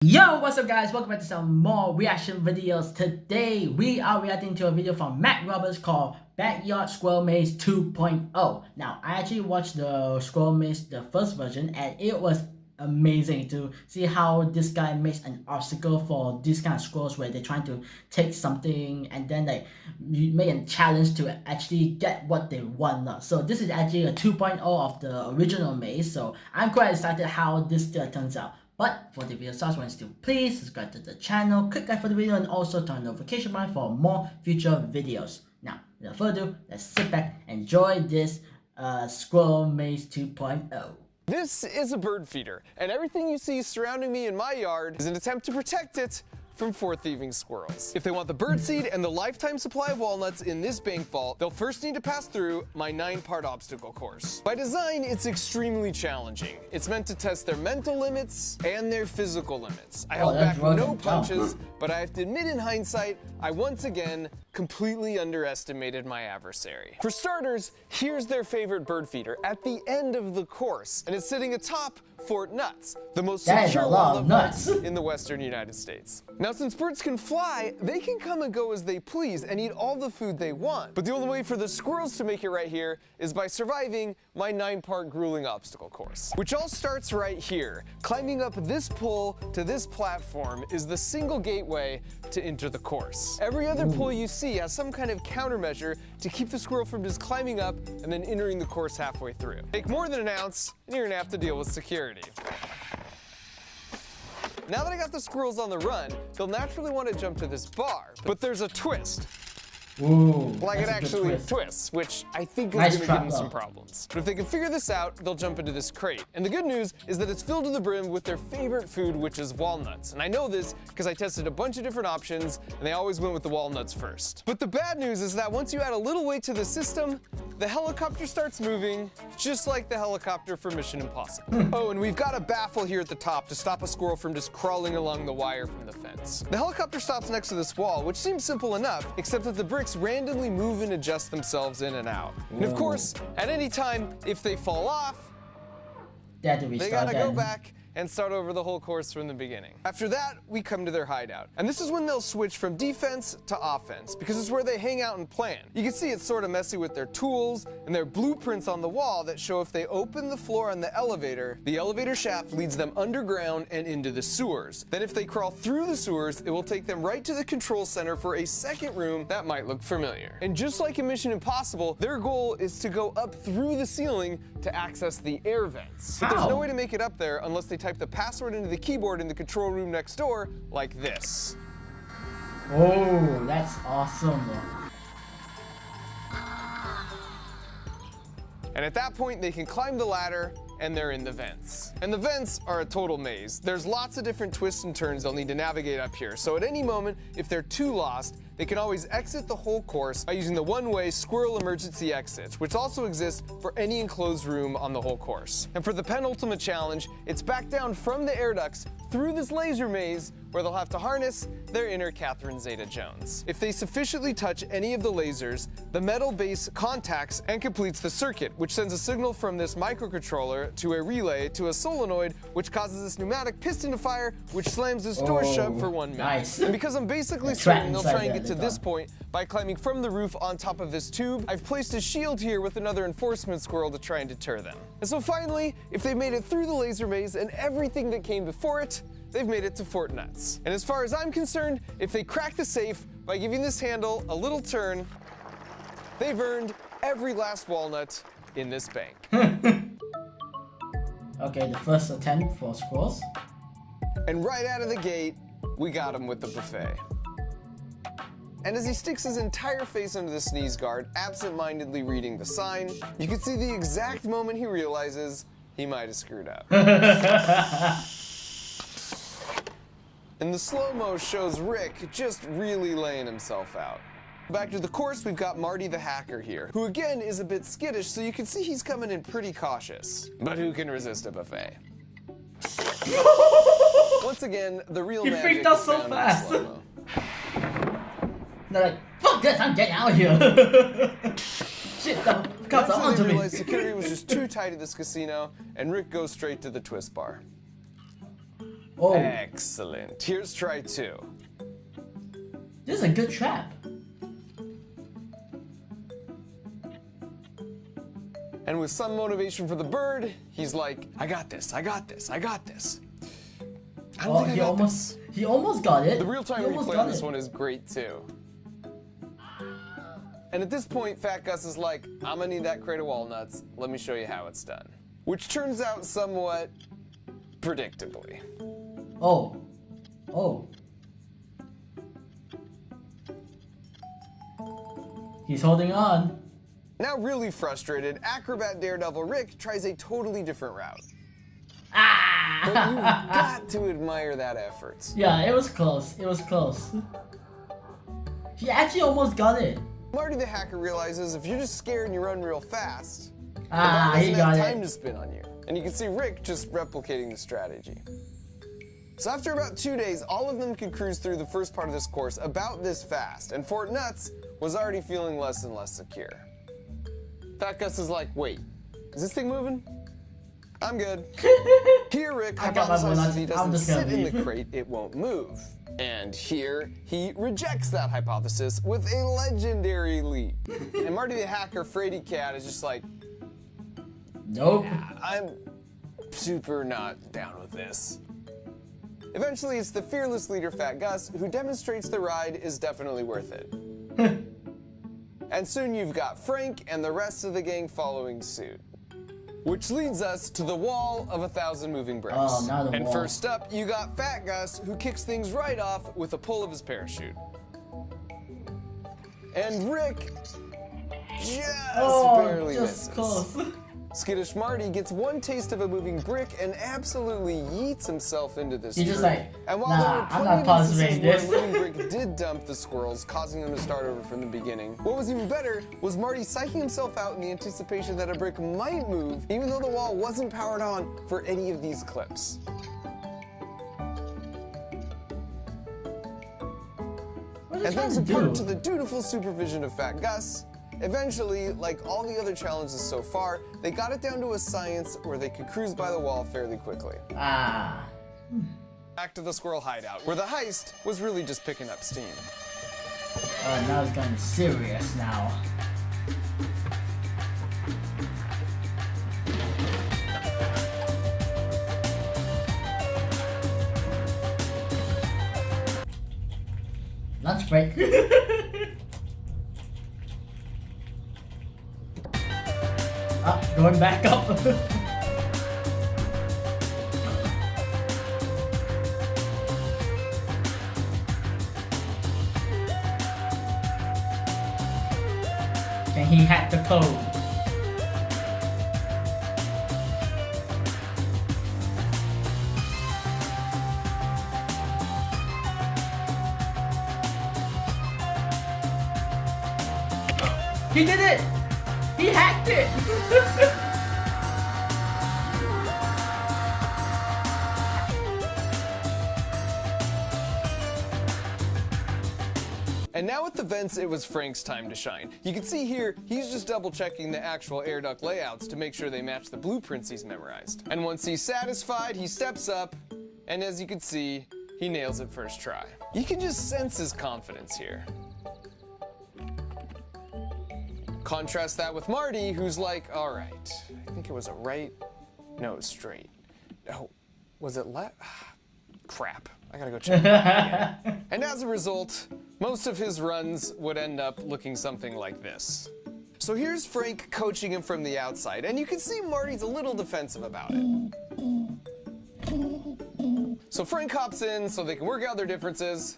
Yo, what's up guys? Welcome back to some more reaction videos. Today we are reacting to a video from Matt Roberts called Backyard Squirrel Maze 2.0. Now, I actually watched the Squirrel Maze, the first version, and it was amazing to see how this guy makes an obstacle for these kind of squirrels where they're trying to take something and then like you make a challenge to actually get what they want. So this is actually a 2.0 of the original maze, so I'm quite excited how this turns out. But for the video starts, when still, please subscribe to the channel, click like for the video, and also turn on the notification button for more future videos. Now, without further ado, let's sit back and enjoy this Squirrel Maze 2.0. This is a bird feeder, and everything you see surrounding me in my yard is an attempt to protect it from thieving squirrels. If they want the birdseed and the lifetime supply of walnuts in this bank vault, they'll first need to pass through my 9-part obstacle course. By design, it's extremely challenging. It's meant to test their mental limits and their physical limits. I held back no punches, but I have to admit in hindsight, I once again completely underestimated my adversary. For starters, here's their favorite bird feeder at the end of the course, and it's sitting atop Fort Nuts, the most secure walnut vault in the western United States. Now, since birds can fly, they can come and go as they please and eat all the food they want. But the only way for the squirrels to make it right here is by surviving my 9-part grueling obstacle course, which all starts right here. Climbing up this pole to this platform is the single gateway to enter the course. Every other pole you see has some kind of countermeasure to keep the squirrel from just climbing up and then entering the course halfway through. Take more than an ounce, and you're gonna have to deal with security. Now that I got the squirrels on the run, they'll naturally want to jump to this bar, but there's a twist. Ooh, like it actually twists, which I think is going to give them some problems. But if they can figure this out, they'll jump into this crate. And the good news is that it's filled to the brim with their favorite food, which is walnuts. And I know this because I tested a bunch of different options, and they always went with the walnuts first. But the bad news is that once you add a little weight to the system, the helicopter starts moving, just like the helicopter for Mission Impossible. Oh, and we've got a baffle here at the top to stop a squirrel from just crawling along the wire from the fence. The helicopter stops next to this wall, which seems simple enough, except that the bricks randomly move and adjust themselves in and out. And of course, at any time, if they fall off, they gotta go back and start over the whole course from the beginning. After that, we come to their hideout. And this is when they'll switch from defense to offense, because it's where they hang out and plan. You can see it's sort of messy with their tools and their blueprints on the wall that show if they open the floor on the elevator shaft leads them underground and into the sewers. Then if they crawl through the sewers, it will take them right to the control center for a second room that might look familiar. And just like in Mission Impossible, their goal is to go up through the ceiling to access the air vents. But there's no way to make it up there unless they type the password into the keyboard in the control room next door, like this. Oh, that's awesome. And at that point, they can climb the ladder and they're in the vents. And the vents are a total maze. There's lots of different twists and turns they'll need to navigate up here. So at any moment, if they're too lost, they can always exit the whole course by using the one-way squirrel emergency exits, which also exists for any enclosed room on the whole course. And for the penultimate challenge, it's back down from the air ducts through this laser maze where they'll have to harness their inner Catherine Zeta-Jones. If they sufficiently touch any of the lasers, the metal base contacts and completes the circuit, which sends a signal from this microcontroller to a relay to a solenoid, which causes this pneumatic piston to fire, which slams this door shut for 1 minute. Nice. And because I'm basically certain they'll try and get to this point by climbing from the roof on top of this tube, I've placed a shield here with another enforcement squirrel to try and deter them. And so finally, if they've made it through the laser maze and everything that came before it, they've made it to Fort Nuts. And as far as I'm concerned, if they crack the safe by giving this handle a little turn, they've earned every last walnut in this bank. Okay, the first attempt for squirrels. And right out of the gate, we got him with the buffet. And as he sticks his entire face under the sneeze guard, absent-mindedly reading the sign, you can see the exact moment he realizes he might have screwed up. And the slow-mo shows Rick just really laying himself out. Back to the course, we've got Marty the hacker here, who again is a bit skittish, so you can see he's coming in pretty cautious. But who can resist a buffet? Once again, the real magic freaked out so fast. They're like, fuck this, I'm getting out of here. Shit, the cops are onto me. Realized security was just too tight at this casino, and Rick goes straight to the twist bar. Oh. Excellent. Here's try 2. This is a good trap. And with some motivation for the bird, he's like, I got this, I got this, I got this. I don't think I got this. He almost got it. The real-time replay on this one is great too. And at this point, Fat Gus is like, I'm gonna need that crate of walnuts. Let me show you how it's done. Which turns out somewhat predictably. Oh. Oh. He's holding on. Now really frustrated, Acrobat Daredevil Rick tries a totally different route. Ah! But you've got to admire that effort. Yeah, it was close. It was close. He actually almost got it. Marty the hacker realizes if you're just scared and you run real fast, the he ball doesn't got have time it. to spin on you. And you can see Rick just replicating the strategy. So after about 2 days, all of them could cruise through the first part of this course about this fast, and Fort Nuts was already feeling less and less secure. Fat Gus is like, wait, is this thing moving? I'm good. Here Rick hypothesizes he doesn't sit in the crate, it won't move. And here, he rejects that hypothesis with a legendary leap. And Marty the hacker, Frady Cat, is just like, Nope. yeah, I'm super not down with this. Eventually, it's the fearless leader, Fat Gus, who demonstrates the ride is definitely worth it. And soon you've got Frank and the rest of the gang following suit. Which leads us to the wall of 1,000 moving bricks. Oh, now the and wall. first up, you got Fat Gus, who kicks things right off with a pull of his parachute. And Rick just barely misses. Close. Skittish Marty gets one taste of a moving brick and absolutely yeets himself into this He's just tree. like, and while nah, there were I'm plenty not of concentrating instances where this. a moving brick did dump the squirrels, causing them to start over from the beginning, what was even better was Marty psyching himself out in the anticipation that a brick might move, even though the wall wasn't powered on for any of these clips. And thanks in part to the dutiful supervision of Fat Gus, eventually, like all the other challenges so far, they got it down to a science where they could cruise by the wall fairly quickly. Ah. Back to the squirrel hideout, where the heist was really just picking up steam. Now it's getting serious now. Lunch break. Going back up. Can he hack the code? He did it! He hacked it! And now with the vents, it was Frank's time to shine. You can see here, he's just double checking the actual air duct layouts to make sure they match the blueprints he's memorized. And once he's satisfied, he steps up, and as you can see, he nails it first try. You can just sense his confidence here. Contrast that with Marty, who's like, all right, I think it was a right, no, it was straight. Oh, was it left? Crap, I gotta go check that again. And as a result, most of his runs would end up looking something like this. So here's Frank coaching him from the outside, and you can see Marty's a little defensive about it. So Frank hops in so they can work out their differences.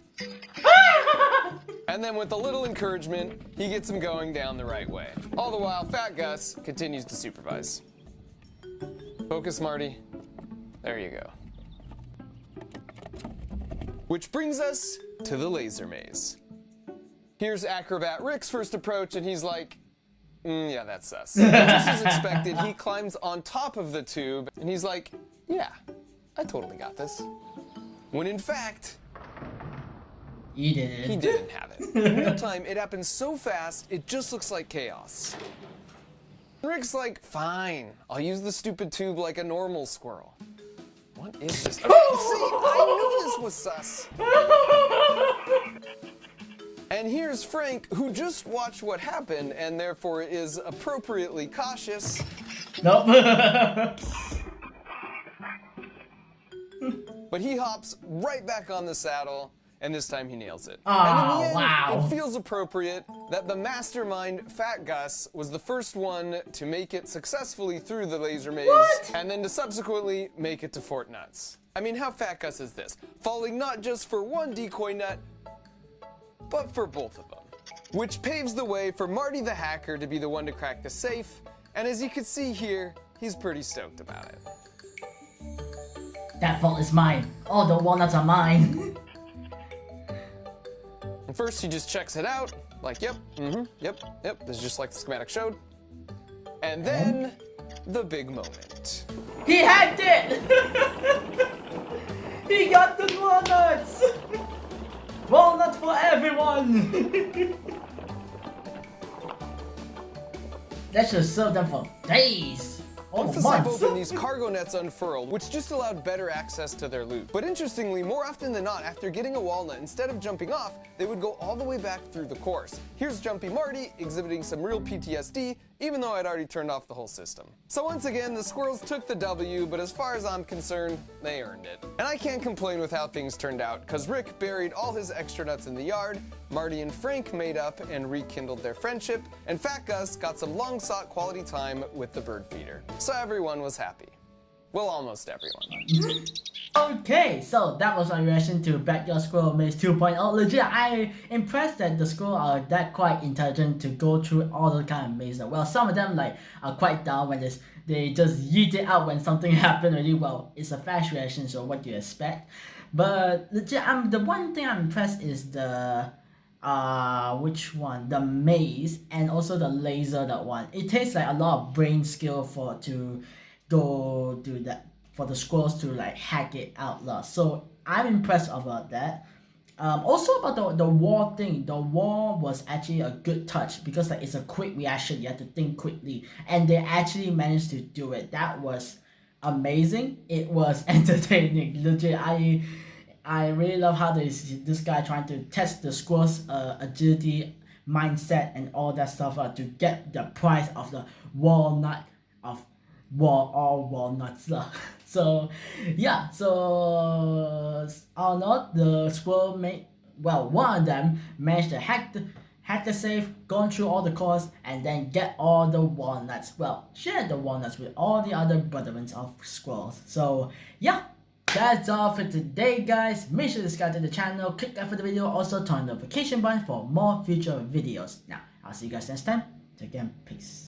And then with a little encouragement, he gets him going down the right way. All the while, Fat Gus continues to supervise. Focus, Marty. There you go. Which brings us to the laser maze. Here's Acrobat Rick's first approach, and he's like, yeah, that's sus. Just as expected, he climbs on top of the tube, and he's like, yeah, I totally got this. When in fact, He didn't. he didn't have it. In real time, it happens so fast, it just looks like chaos. Rick's like, fine, I'll use the stupid tube like a normal squirrel. What What is this? See, I knew this was sus. And here's Frank, who just watched what happened and therefore is appropriately cautious. Nope. But he hops right back on the saddle, and this time he nails it. Oh, and in the end, wow. it feels appropriate that the mastermind, Fat Gus, was the first one to make it successfully through the laser maze, and then to subsequently make it to Fort Nuts. I mean, how Fat Gus is this? Falling not just for one decoy nut, but for both of them. Which paves the way for Marty the hacker to be the one to crack the safe, and as you can see here, he's pretty stoked about it. That vault is mine. All the walnuts are mine. And first he just checks it out, like yep, yep, this is just like the schematic showed. And then, the big moment. He hacked it! He got the walnuts! Walnuts for everyone! That should serve them for days! Once the safe opened, these cargo nets unfurled, which just allowed better access to their loot. But interestingly, more often than not, after getting a walnut, instead of jumping off, they would go all the way back through the course. Here's Jumpy Marty exhibiting some real PTSD, even though I'd already turned off the whole system. So once again, the squirrels took the W, but as far as I'm concerned, they earned it. And I can't complain with how things turned out, cause Rick buried all his extra nuts in the yard, Marty and Frank made up and rekindled their friendship, and Fat Gus got some long-sought quality time with the bird feeder. So everyone was happy. Well, almost everyone. Okay, so that was my reaction to Backyard Squirrel Maze 2.0. Legit, I impressed that the squirrels are that quite intelligent to go through all those kind of mazes. Well, some of them like are quite down when they just yeet it out when something happened already. Well, it's a fast reaction, so what do you expect? But legit, the one thing I'm impressed is the which one? The maze and also the laser, that one. It takes like a lot of brain skill to go do that, for the squirrels to like hack it out loud. So I'm impressed about that. Also about the wall thing, the wall was actually a good touch because like it's a quick reaction, you have to think quickly, and they actually managed to do it. That was amazing. It was entertaining. Legit, I really love how this guy trying to test the squirrels' agility, mindset, and all that stuff to get the price of the walnut of all walnuts. So yeah, so or not, the squirrel one of them managed to hack the safe, gone through all the course, and then get all the walnuts. Well, share the walnuts with all the other brethren of squirrels. So yeah, that's all for today, guys. Make sure to subscribe to the channel, click that for the video, also turn on the notification button for more future videos. Now, I'll see you guys next time. Take care, peace.